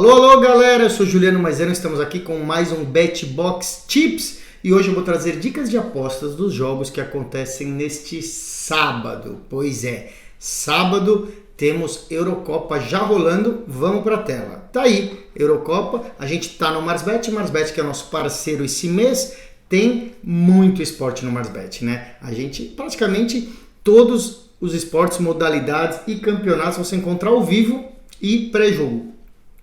Alô, alô galera, eu sou Juliano Maisano, estamos aqui com mais um BetBox Tips e hoje eu vou trazer dicas de apostas dos jogos que acontecem neste sábado. Pois é, sábado temos Eurocopa já rolando, vamos para a tela. Tá aí, Eurocopa, a gente tá no Marsbet que é nosso parceiro esse mês, tem muito esporte no Marsbet, né? A gente praticamente todos os esportes, modalidades e campeonatos você encontra ao vivo e pré-jogo.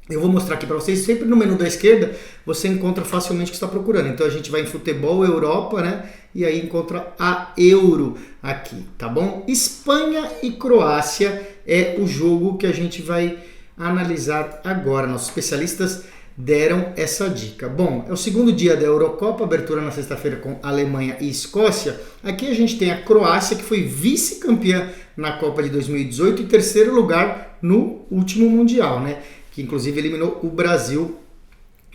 Eu vou mostrar aqui para vocês, sempre no menu da esquerda você encontra facilmente o que está procurando. Então a gente vai em futebol, Europa, né? E aí encontra a Euro aqui, tá bom? Espanha e Croácia é o jogo que a gente vai analisar agora. Nossos especialistas deram essa dica. Bom, é o segundo dia da Eurocopa, abertura na sexta-feira com Alemanha e Escócia. Aqui a gente tem a Croácia, que foi vice-campeã na Copa de 2018 e terceiro lugar no último Mundial, né? Que inclusive eliminou o Brasil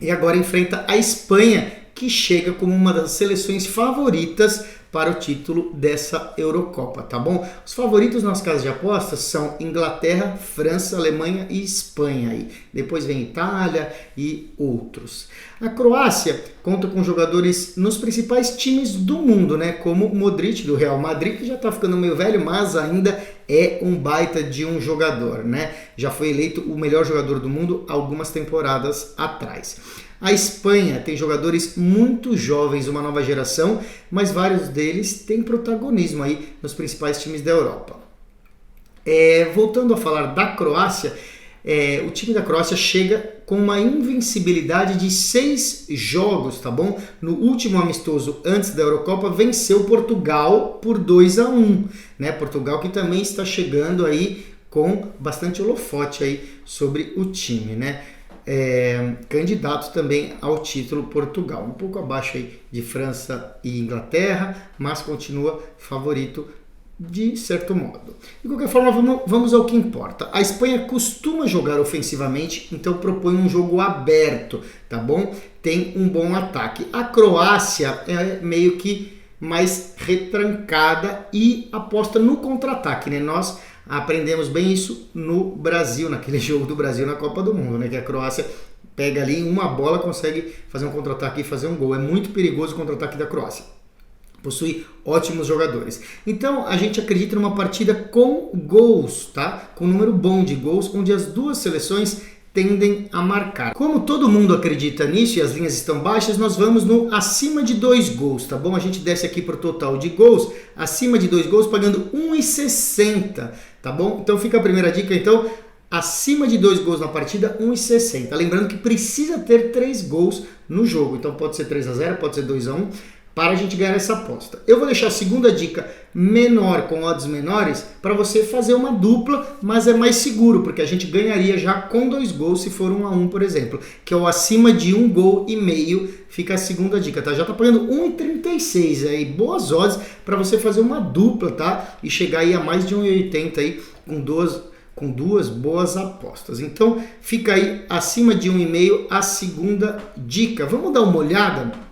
e agora enfrenta a Espanha, que chega como uma das seleções favoritas para o título dessa Eurocopa, tá bom? Os favoritos nas casas de apostas são Inglaterra, França, Alemanha e Espanha. Aí. Depois vem Itália e outros. A Croácia conta com jogadores nos principais times do mundo, né? Como o Modric do Real Madrid, que já tá ficando meio velho, mas ainda é um baita de um jogador, né? Já foi eleito o melhor jogador do mundo algumas temporadas atrás. A Espanha tem jogadores muito jovens, uma nova geração, mas vários deles têm protagonismo aí nos principais times da Europa. Voltando a falar da Croácia, o time da Croácia chega com uma invencibilidade de 6 jogos, tá bom? No último amistoso antes da Eurocopa venceu Portugal por 2-1, né? Portugal que também está chegando aí com bastante holofote aí sobre o time, né? Candidato também ao título Portugal, um pouco abaixo aí de França e Inglaterra, mas continua favorito de certo modo. De qualquer forma, vamos ao que importa. A Espanha costuma jogar ofensivamente, então propõe um jogo aberto, tá bom? Tem um bom ataque. A Croácia é meio que mais retrancada e aposta no contra-ataque, né? Nós aprendemos bem isso no Brasil, naquele jogo do Brasil na Copa do Mundo, né? Que a Croácia pega ali uma bola, consegue fazer um contra-ataque e fazer um gol. É muito perigoso o contra-ataque da Croácia. Possui ótimos jogadores. Então a gente acredita numa partida com gols, tá? Com um número bom de gols, onde as duas seleções tendem a marcar. Como todo mundo acredita nisso e as linhas estão baixas, nós vamos no acima de 2 gols, tá bom? A gente desce aqui para o total de gols, acima de 2 gols, pagando 1,60, tá bom? Então fica a primeira dica, então, acima de 2 gols na partida, 1,60. Lembrando que precisa ter 3 gols no jogo, então pode ser 3-0, pode ser 2-1, para a gente ganhar essa aposta. Eu vou deixar a segunda dica menor, com odds menores, para você fazer uma dupla, mas é mais seguro, porque a gente ganharia já com 2 gols se for 1-1, por exemplo, que é o acima de 1,5 gol, fica a segunda dica, tá? Já tá pagando 1,36 aí, boas odds para você fazer uma dupla, tá? E chegar aí a mais de 1,80 aí com duas boas apostas. Então, fica aí acima de 1,5 a segunda dica. Vamos dar uma olhada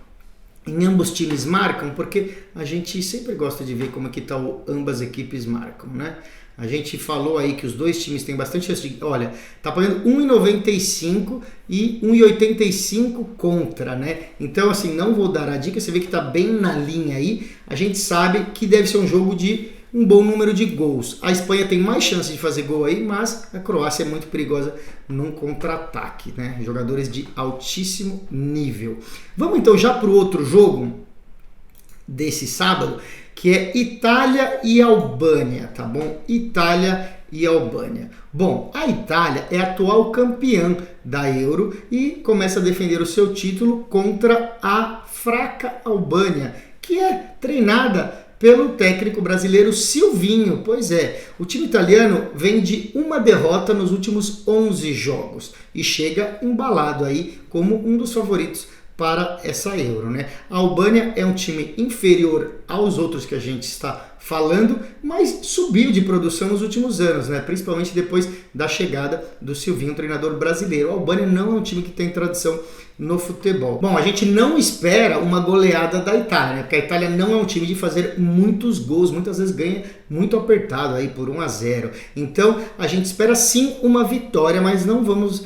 em ambos times marcam, porque a gente sempre gosta de ver como é que ambas equipes marcam, né? A gente falou aí que os dois times têm bastante chance de... Olha, tá pagando 1,95 e 1,85 contra, né? Então, assim, não vou dar a dica, você vê que tá bem na linha aí. A gente sabe que deve ser um jogo de um bom número de gols. A Espanha tem mais chance de fazer gol aí, mas a Croácia é muito perigosa num contra-ataque, né? Jogadores de altíssimo nível. Vamos então já para o outro jogo desse sábado, que é Itália e Albânia, tá bom? Itália e Albânia. Bom, a Itália é a atual campeã da Euro e começa a defender o seu título contra a fraca Albânia, que é treinada pelo técnico brasileiro Silvinho. Pois é, o time italiano vem de uma derrota nos últimos 11 jogos e chega embalado aí como um dos favoritos para essa Euro, né? A Albânia é um time inferior aos outros que a gente está falando, mas subiu de produção nos últimos anos, né? Principalmente depois da chegada do Silvinho, treinador brasileiro. O Albânia não é um time que tem tradição no futebol. Bom, a gente não espera uma goleada da Itália, né? Porque a Itália não é um time de fazer muitos gols, muitas vezes ganha muito apertado aí por 1-0. Então a gente espera sim uma vitória, mas não vamos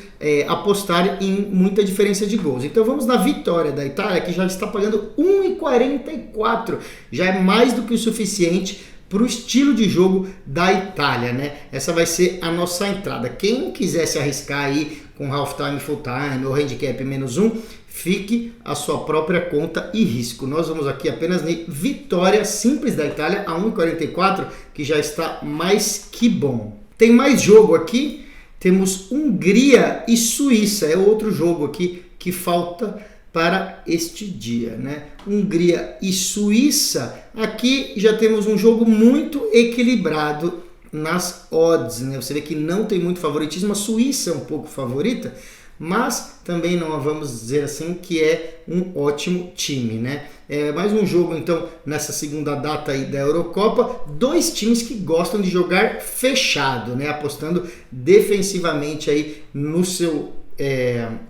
apostar em muita diferença de gols. Então vamos na vitória da Itália, que já está pagando 1,44, já é mais do que o suficiente para o estilo de jogo da Itália, né? Essa vai ser a nossa entrada. Quem quiser se arriscar aí com halftime, full time ou handicap -1, fique a sua própria conta e risco. Nós vamos aqui apenas em vitória simples da Itália a 1,44, que já está mais que bom. Tem mais jogo aqui, temos Hungria e Suíça, é outro jogo aqui que falta para este dia, né? Hungria e Suíça, aqui já temos um jogo muito equilibrado nas odds, né? Você vê que não tem muito favoritismo, a Suíça é um pouco favorita, mas também não vamos dizer assim que é um ótimo time, né? É mais um jogo então nessa segunda data aí da Eurocopa, dois times que gostam de jogar fechado, né? Apostando defensivamente aí no seu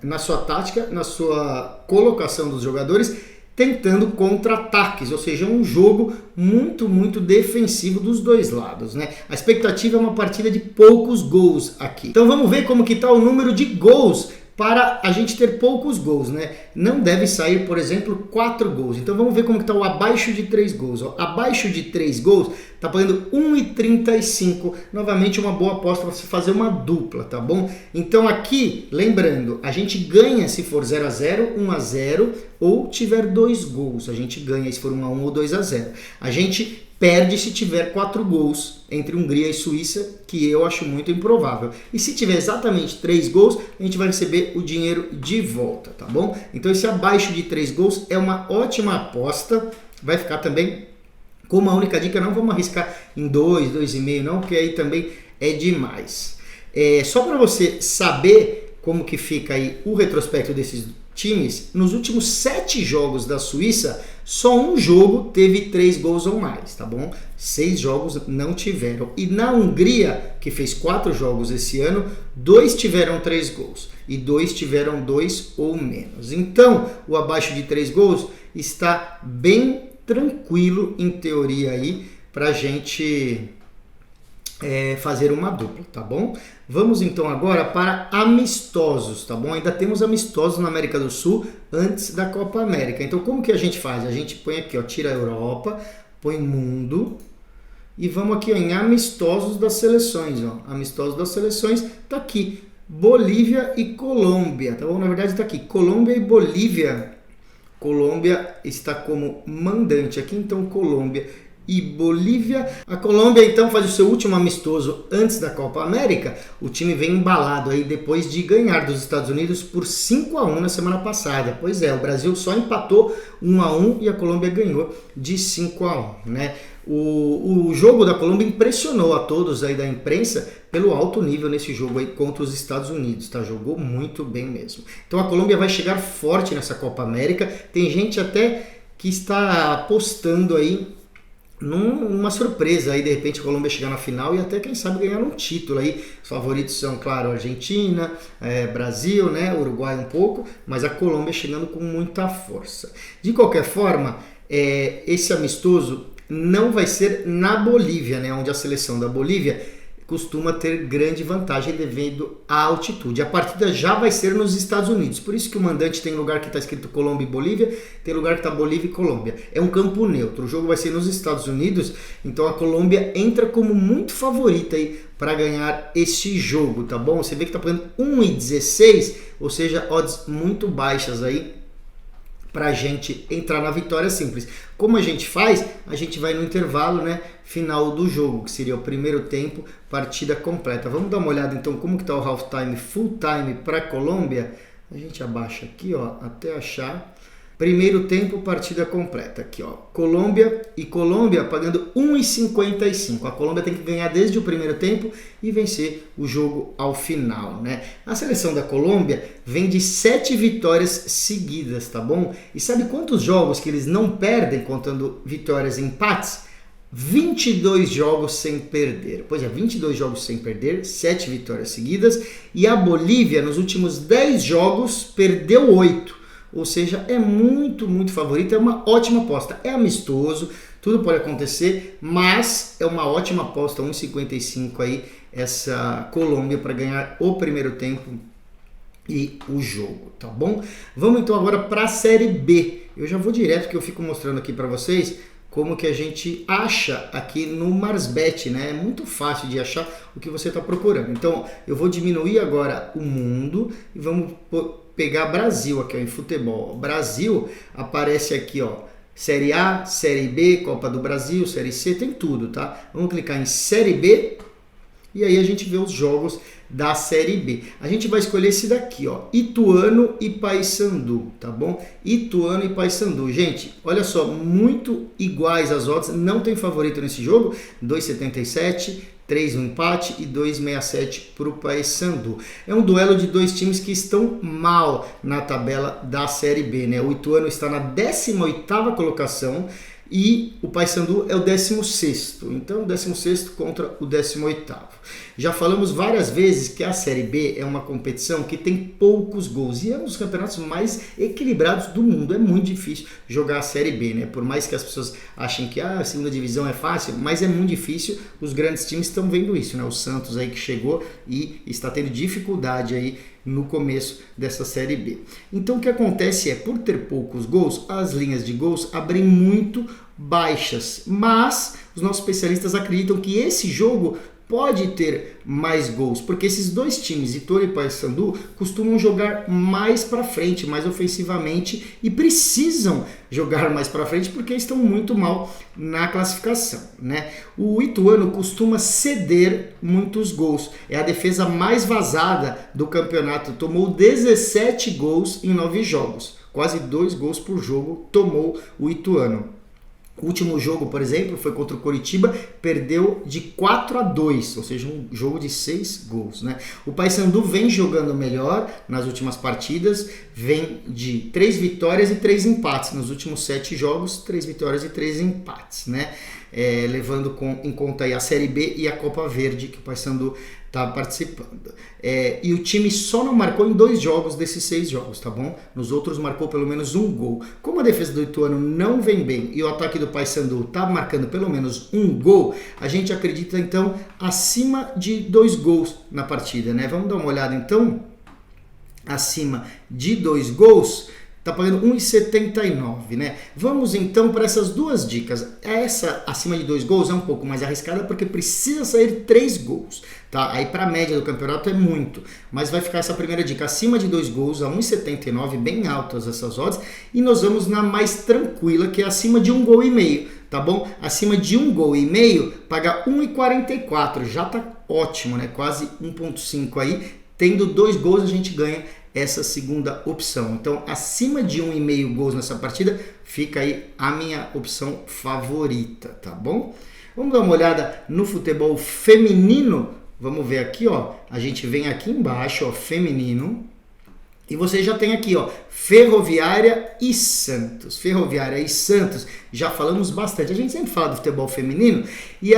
na sua tática, na sua colocação dos jogadores, tentando contra-ataques, ou seja, um jogo muito defensivo dos dois lados, né? A expectativa é uma partida de poucos gols aqui. Então vamos ver como que está o número de gols para a gente ter poucos gols, né? Não deve sair, por exemplo, 4 gols. Então vamos ver como que está o abaixo de 3 gols. Ó. Abaixo de 3 gols está pagando 1,35. Novamente uma boa aposta para se fazer uma dupla, tá bom? Então aqui, lembrando, a gente ganha se for 0-0, 1-0 ou tiver 2 gols. A gente ganha se for 1-1 ou 2-0. A gente perde se tiver 4 gols entre Hungria e Suíça, que eu acho muito improvável. E se tiver exatamente 3 gols, a gente vai receber o dinheiro de volta, tá bom? Então esse abaixo de 3 gols é uma ótima aposta, vai ficar também como a única dica, não vamos arriscar em 2, 2,5 não, porque aí também é demais. Só para você saber como que fica aí o retrospecto desses times, nos últimos 7 jogos da Suíça, só um jogo teve 3 gols ou mais, tá bom? 6 jogos não tiveram. E na Hungria, que fez 4 jogos esse ano, 2 tiveram 3 gols e 2 tiveram 2 ou menos. Então, o abaixo de 3 gols está bem tranquilo, em teoria, aí, pra gente fazer uma dupla, tá bom? Vamos então agora para amistosos, tá bom? Ainda temos amistosos na América do Sul antes da Copa América. Então como que a gente faz? A gente põe aqui, ó, tira a Europa, põe mundo e vamos aqui, ó, em amistosos das seleções, ó. Amistosos das seleções, tá aqui, Bolívia e Colômbia, tá bom? Na verdade tá aqui, Colômbia e Bolívia. Colômbia está como mandante aqui, então Colômbia e Bolívia. A Colômbia então faz o seu último amistoso antes da Copa América. O time vem embalado aí depois de ganhar dos Estados Unidos por 5-1 na semana passada. Pois é, o Brasil só empatou 1-1 e a Colômbia ganhou de 5-1, né? O jogo da Colômbia impressionou a todos aí da imprensa pelo alto nível nesse jogo aí contra os Estados Unidos, tá? Jogou muito bem mesmo. Então a Colômbia vai chegar forte nessa Copa América. Tem gente até que está apostando aí numa surpresa aí, de repente a Colômbia chegar na final e até quem sabe ganhar um título aí. Os favoritos são, claro, Argentina, Brasil, né, Uruguai um pouco, mas a Colômbia chegando com muita força. De qualquer forma, esse amistoso não vai ser na Bolívia, né, onde a seleção da Bolívia costuma ter grande vantagem devido à altitude. A partida já vai ser nos Estados Unidos, por isso que o mandante tem lugar que está escrito Colômbia e Bolívia, tem lugar que está Bolívia e Colômbia. É um campo neutro, o jogo vai ser nos Estados Unidos, então a Colômbia entra como muito favorita aí para ganhar esse jogo, tá bom? Você vê que está pagando 1,16, ou seja, odds muito baixas aí para a gente entrar na vitória simples. Como a gente faz? A gente vai no intervalo, né, final do jogo, que seria o primeiro tempo, partida completa. Vamos dar uma olhada então como que está o half time, full time para a Colômbia. A gente abaixa aqui, ó, até achar. Primeiro tempo, partida completa. Aqui, ó. Colômbia pagando 1,55. A Colômbia tem que ganhar desde o primeiro tempo e vencer o jogo ao final, né? A seleção da Colômbia vem de 7 vitórias seguidas, tá bom? E sabe quantos jogos que eles não perdem, contando vitórias e empates? 22 jogos sem perder. Pois é, 22 jogos sem perder, 7 vitórias seguidas. E a Bolívia, nos últimos 10 jogos, perdeu 8. Ou seja, é muito, muito favorito, é uma ótima aposta. É amistoso, tudo pode acontecer, mas é uma ótima aposta, 1,55 aí, essa Colômbia para ganhar o primeiro tempo e o jogo, tá bom? Vamos então agora para a Série B. Eu já vou direto que eu fico mostrando aqui para vocês como que a gente acha aqui no Marsbet, né? É muito fácil de achar o que você está procurando. Então, eu vou diminuir agora o mundo e vamos pegar Brasil aqui, ó, em futebol. Brasil aparece aqui, ó, Série A, Série B, Copa do Brasil, Série C, tem tudo, tá? Vamos clicar em Série B e aí a gente vê os jogos da Série B. A gente vai escolher esse daqui, ó, Ituano e Paysandu, tá bom? Ituano e Paysandu. Gente, olha só, muito iguais as odds, não tem favorito nesse jogo, 2,77, 3 no empate e 2,67 para o Paysandu. É um duelo de dois times que estão mal na tabela da Série B, né? O Ituano está na 18ª colocação e o Paysandu é o 16º. Então, o 16º contra o 18º. Já falamos várias vezes que a Série B é uma competição que tem poucos gols e é um dos campeonatos mais equilibrados do mundo. É muito difícil jogar a Série B, né? Por mais que as pessoas achem que a segunda divisão é fácil, mas é muito difícil. Os grandes times estão vendo isso, né? O Santos aí que chegou e está tendo dificuldade aí no começo dessa Série B. Então o que acontece é, por ter poucos gols, as linhas de gols abrem muito baixas, mas os nossos especialistas acreditam que esse jogo pode ter mais gols, porque esses dois times, Ituano e Paysandu, costumam jogar mais para frente, mais ofensivamente e precisam jogar mais para frente porque estão muito mal na classificação, né? O Ituano costuma ceder muitos gols, é a defesa mais vazada do campeonato, tomou 17 gols em 9 jogos, quase 2 gols por jogo tomou o Ituano. O último jogo, por exemplo, foi contra o Coritiba, perdeu de 4-2, ou seja, um jogo de 6 gols, né? O Paysandu vem jogando melhor nas últimas partidas, vem de 3 vitórias e 3 empates. Nos últimos 7 jogos, 3 vitórias e 3 empates, né? Levando em conta aí a Série B e a Copa Verde, que o Paysandu está participando. E o time só não marcou em 2 jogos desses 6 jogos, tá bom? Nos outros marcou pelo menos 1 gol. Como a defesa do Ituano não vem bem e o ataque do Paysandu está marcando pelo menos 1 gol, a gente acredita então acima de 2 gols na partida, né? Vamos dar uma olhada então, acima de 2 gols, tá pagando 1,79, né? Vamos então para essas duas dicas. Essa acima de 2 gols é um pouco mais arriscada porque precisa sair 3 gols, tá? Aí para a média do campeonato é muito, mas vai ficar essa primeira dica acima de 2 gols a 1,79, bem altas essas odds, e nós vamos na mais tranquila, que é acima de 1,5 gol, tá bom? Acima de 1,5 gol, paga 1,44, já tá ótimo, né? Quase 1,5 aí. Tendo 2 gols a gente ganha essa segunda opção. Então, acima de 1,5 gols nessa partida, fica aí a minha opção favorita, tá bom? Vamos dar uma olhada no futebol feminino. Vamos ver aqui, ó. A gente vem aqui embaixo, ó, feminino. E você já tem aqui, ó, Ferroviária e Santos. Ferroviária e Santos, já falamos bastante. A gente sempre fala do futebol feminino e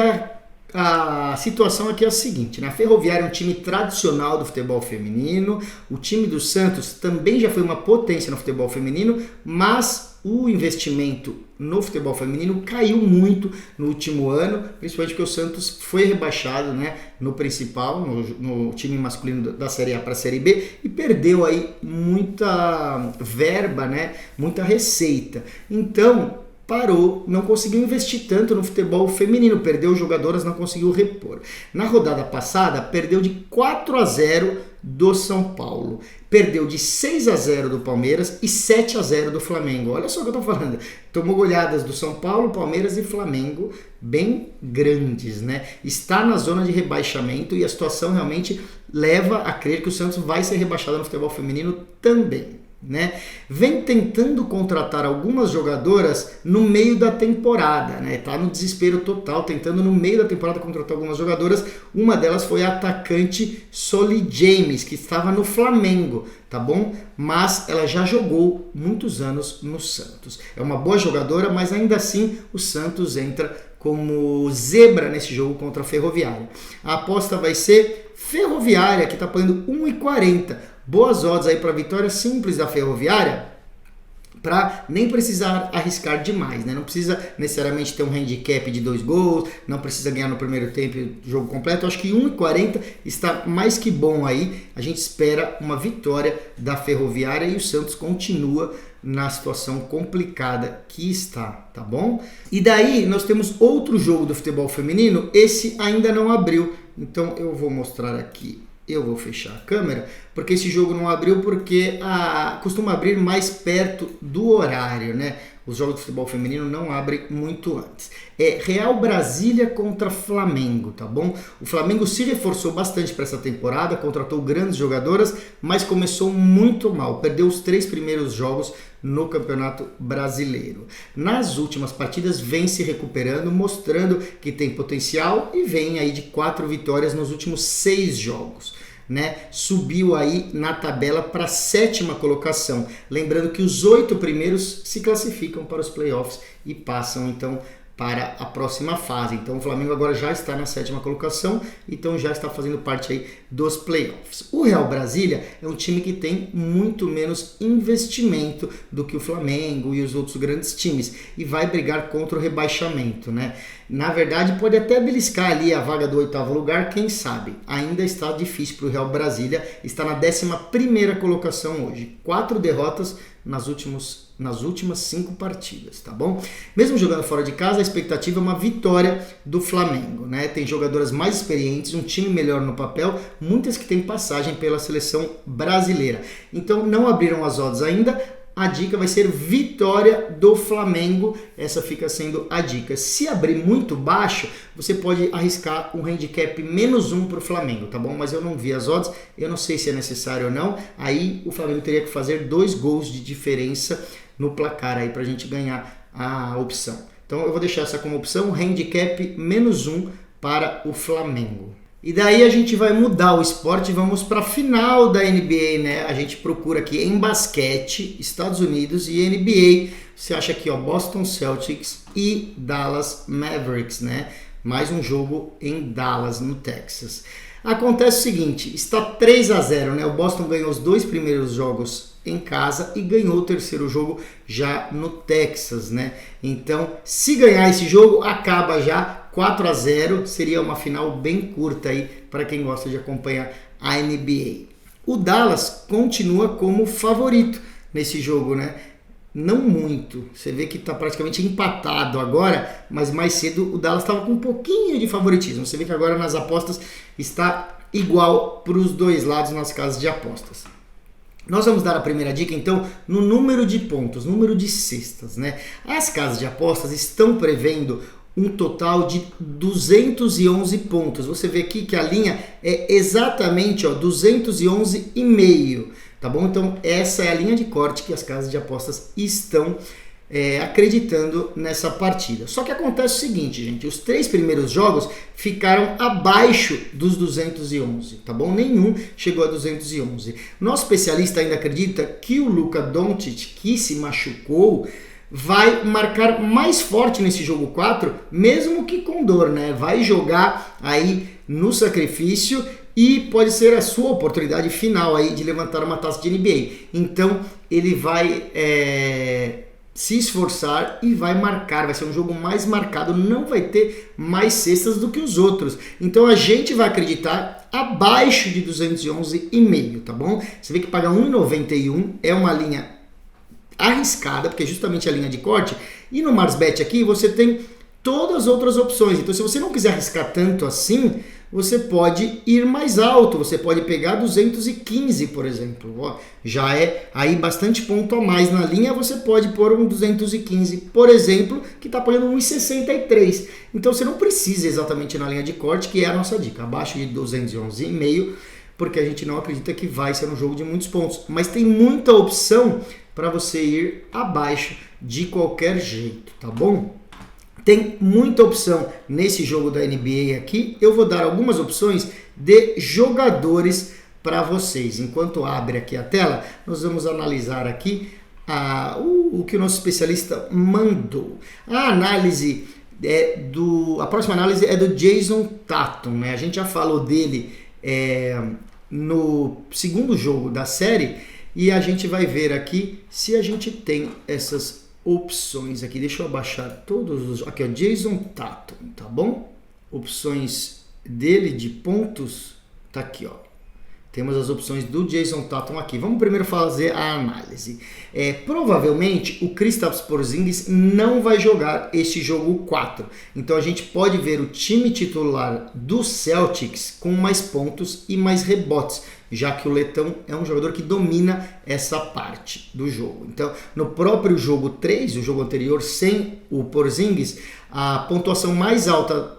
a situação aqui é a seguinte, né? A Ferroviária é um time tradicional do futebol feminino, o time do Santos também já foi uma potência no futebol feminino, mas o investimento no futebol feminino caiu muito no último ano, principalmente porque o Santos foi rebaixado, né, no principal, no time masculino da Série A para a Série B, e perdeu aí muita verba, né, muita receita. Então parou, não conseguiu investir tanto no futebol feminino, perdeu jogadoras, não conseguiu repor. Na rodada passada, perdeu de 4-0 do São Paulo, perdeu de 6-0 do Palmeiras e 7-0 do Flamengo. Olha só o que eu tô falando. Tomou goleadas do São Paulo, Palmeiras e Flamengo bem grandes, né? Está na zona de rebaixamento e a situação realmente leva a crer que o Santos vai ser rebaixado no futebol feminino também. né? Vem tentando contratar algumas jogadoras no meio da temporada, né? Tá no desespero total, tentando no meio da temporada contratar algumas jogadoras. Uma delas foi a atacante Solly James, que estava no Flamengo, tá bom? Mas ela já jogou muitos anos no Santos. É uma boa jogadora, mas ainda assim o Santos entra como zebra nesse jogo contra a Ferroviária. A aposta vai ser Ferroviária, que está pagando 1,40. Boas odds aí para vitória simples da Ferroviária, para nem precisar arriscar demais, né? Não precisa necessariamente ter um handicap de 2 gols, não precisa ganhar no primeiro tempo jogo completo. Eu acho que 1,40 está mais que bom aí. A gente espera uma vitória da Ferroviária e o Santos continua na situação complicada que está, tá bom? E daí nós temos outro jogo do futebol feminino, esse ainda não abriu, então eu vou mostrar aqui. Eu vou fechar a câmera, porque esse jogo não abriu porque costuma abrir mais perto do horário, né? Os jogos de futebol feminino não abrem muito antes. É Real Brasília contra Flamengo, tá bom? O Flamengo se reforçou bastante para essa temporada, contratou grandes jogadoras, mas começou muito mal. Perdeu os 3 primeiros jogos no Campeonato Brasileiro. Nas últimas partidas vem se recuperando, mostrando que tem potencial e vem aí de 4 vitórias nos últimos 6 jogos. Né? Subiu aí na tabela para a 7ª colocação. Lembrando que os 8 primeiros se classificam para os playoffs e passam então para a próxima fase. Então o Flamengo agora já está na 7ª colocação, então já está fazendo parte aí dos playoffs. O Real Brasília é um time que tem muito menos investimento do que o Flamengo e os outros grandes times e vai brigar contra o rebaixamento, né? Na verdade pode até beliscar ali a vaga do 8º lugar, quem sabe. Ainda está difícil para o Real Brasília, está na 11ª colocação hoje. 4 derrotas nas últimas 5 partidas, tá bom? Mesmo jogando fora de casa, a expectativa é uma vitória do Flamengo, né? Tem jogadoras mais experientes, um time melhor no papel, muitas que têm passagem pela seleção brasileira. Então não abriram as odds ainda. A dica vai ser vitória do Flamengo, essa fica sendo a dica. Se abrir muito baixo, você pode arriscar um handicap -1 para o Flamengo, tá bom? Mas eu não vi as odds, eu não sei se é necessário ou não. Aí o Flamengo teria que fazer 2 gols de diferença no placar aí para a gente ganhar a opção. Então eu vou deixar essa como opção, handicap -1 para o Flamengo. E daí a gente vai mudar o esporte e vamos para a final da NBA, né? A gente procura aqui em basquete, Estados Unidos e NBA. Você acha aqui, ó, Boston Celtics e Dallas Mavericks, né? Mais um jogo em Dallas, no Texas. Acontece o seguinte, está 3-0, né? O Boston ganhou os 2 primeiros jogos em casa e ganhou o 3º jogo já no Texas, né? Então, se ganhar esse jogo, acaba já 4-0, seria uma final bem curta aí para quem gosta de acompanhar a NBA. O Dallas continua como favorito nesse jogo, né? Não muito, você vê que está praticamente empatado agora, mas mais cedo o Dallas estava com um pouquinho de favoritismo. Você vê que agora nas apostas está igual para os 2 lados nas casas de apostas. Nós vamos dar a primeira dica, então, no número de pontos, número de cestas, né? As casas de apostas estão prevendo um total de 211 pontos. Você vê aqui que a linha é exatamente 211,5, tá bom? Então, essa é a linha de corte que as casas de apostas estão acreditando nessa partida. Só que acontece o seguinte, gente, os 3 primeiros jogos ficaram abaixo dos 211, tá bom? Nenhum chegou a 211. Nosso especialista ainda acredita que o Luka Doncic, que se machucou, vai marcar mais forte nesse jogo 4, mesmo que com dor, né? Vai jogar aí no sacrifício e pode ser a sua oportunidade final aí de levantar uma taça de NBA. Então ele vai se esforçar e vai marcar, vai ser um jogo mais marcado, não vai ter mais cestas do que os outros. Então a gente vai acreditar abaixo de 211,5, tá bom? Você vê que paga 1,91, é uma linha arriscada, porque é justamente a linha de corte, e no Marsbet aqui você tem todas as outras opções. Então se você não quiser arriscar tanto assim, você pode ir mais alto, você pode pegar 215, por exemplo. Ó, já é aí bastante ponto a mais na linha, você pode pôr um 215, por exemplo, que está pagando 1,63. Então você não precisa exatamente na linha de corte, que é a nossa dica. Abaixo de 211,5, porque a gente não acredita que vai ser um jogo de muitos pontos. Mas tem muita opção para você ir abaixo de qualquer jeito, tá bom? Tem muita opção nesse jogo da NBA aqui. Eu vou dar algumas opções de jogadores para vocês. Enquanto abre aqui a tela, nós vamos analisar aqui o que o nosso especialista mandou. A próxima análise é do Jason Tatum, né? A gente já falou dele no segundo jogo da série e a gente vai ver aqui se a gente tem essas opções aqui. Deixa eu abaixar todos os... Aqui, ó, Jason Tatum, tá bom? Opções dele de pontos, tá aqui, ó. Temos as opções do Jason Tatum aqui. Vamos primeiro fazer a análise. Provavelmente o Kristaps Porzingis não vai jogar esse jogo 4. Então a gente pode ver o time titular do Celtics com mais pontos e mais rebotes, já que o letão é um jogador que domina essa parte do jogo. Então, no próprio jogo 3, o jogo anterior, sem o Porzingis, a pontuação mais alta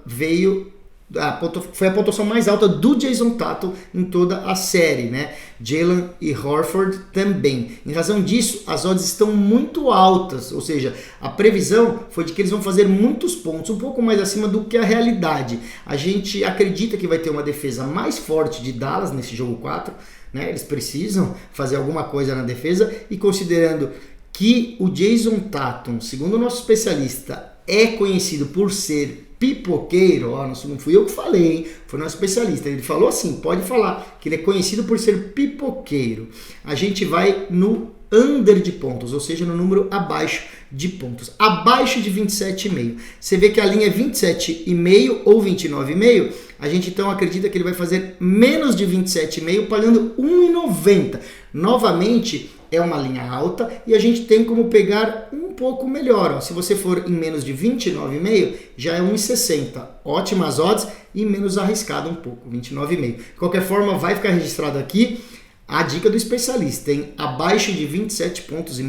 foi a pontuação mais alta do Jason Tatum em toda a série, né? Jalen e Horford também. Em razão disso, as odds estão muito altas, ou seja, a previsão foi de que eles vão fazer muitos pontos, um pouco mais acima do que a realidade. A gente acredita que vai ter uma defesa mais forte de Dallas nesse jogo 4, né? Eles precisam fazer alguma coisa na defesa e considerando que o Jason Tatum, segundo o nosso especialista, é conhecido por ser pipoqueiro, ó, não fui eu que falei, hein? Foi nosso especialista, ele falou assim, pode falar, que ele é conhecido por ser pipoqueiro. A gente vai no under de pontos, ou seja, no número abaixo de pontos, abaixo de 27,5. Você vê que a linha é 27,5 ou 29,5, a gente então acredita que ele vai fazer menos de 27,5, pagando 1,90. Novamente, é uma linha alta e a gente tem como pegar um pouco melhor. Ó. Se você for em menos de 29,5, já é 1,60. Ótimas odds e menos arriscado um pouco, 29,5. De qualquer forma, vai ficar registrado aqui a dica do especialista, hein? Abaixo de 27,5 pontos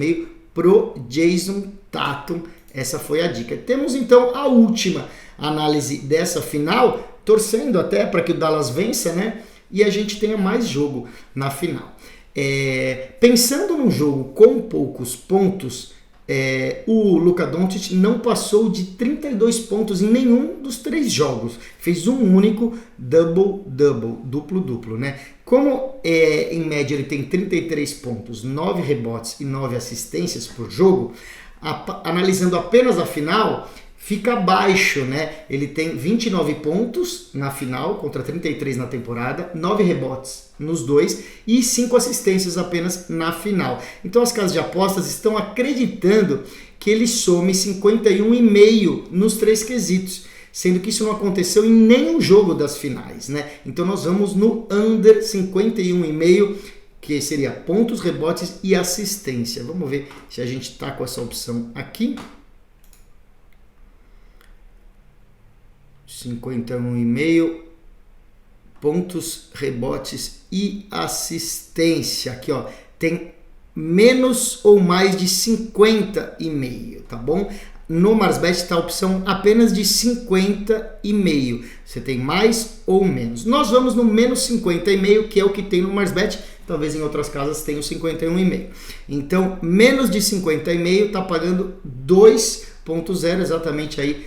pro Jason Tatum. Essa foi a dica. Temos então a última análise dessa final, torcendo até para que o Dallas vença, né? E a gente tenha mais jogo na final. Pensando num jogo com poucos pontos, o Luka Doncic não passou de 32 pontos em nenhum dos 3 jogos. Fez um único double-double, duplo-duplo, né? Como em média ele tem 33 pontos, 9 rebotes e 9 assistências por jogo, analisando apenas a final, fica abaixo, né? Ele tem 29 pontos na final, contra 33 na temporada, 9 rebotes nos dois e 5 assistências apenas na final. Então as casas de apostas estão acreditando que ele some 51,5 nos 3 quesitos, sendo que isso não aconteceu em nenhum jogo das finais, né? Então nós vamos no under 51,5, que seria pontos, rebotes e assistência. Vamos ver se a gente está com essa opção aqui. 51,5 pontos, rebotes e assistência. Aqui, ó, tem menos ou mais de 50,5, tá bom? No Marsbet está a opção apenas de 50,5. Você tem mais ou menos. Nós vamos no menos 50,5, que é o que tem no Marsbet. Talvez em outras casas tenha o 51,5. Então, menos de 50,5 está pagando 2,0, exatamente aí.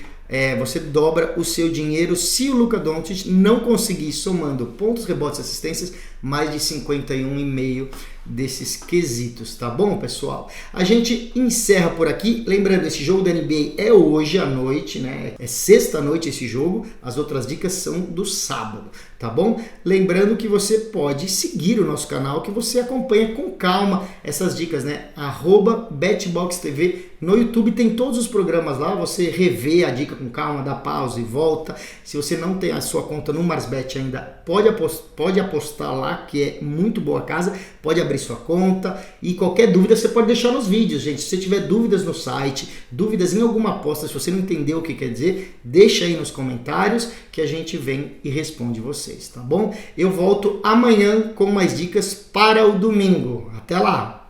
Você dobra o seu dinheiro se o Luka Doncic não conseguir, somando pontos, rebotes e assistências, mais de 51,5 desses quesitos, tá bom, pessoal? A gente encerra por aqui. Lembrando, esse jogo da NBA é hoje à noite, né? É sexta-noite esse jogo. As outras dicas são do sábado, tá bom? Lembrando que você pode seguir o nosso canal, que você acompanha com calma essas dicas, né? @BetBoxTV no YouTube, tem todos os programas lá, você revê a dica com calma, dá pausa e volta. Se você não tem a sua conta no Marsbet ainda, pode apostar lá, que é muito boa a casa, pode abrir sua conta e qualquer dúvida você pode deixar nos vídeos, gente. Se você tiver dúvidas no site, dúvidas em alguma aposta, se você não entendeu o que quer dizer, deixa aí nos comentários que a gente vem e responde vocês, tá bom? Eu volto amanhã com mais dicas para o domingo. Até lá!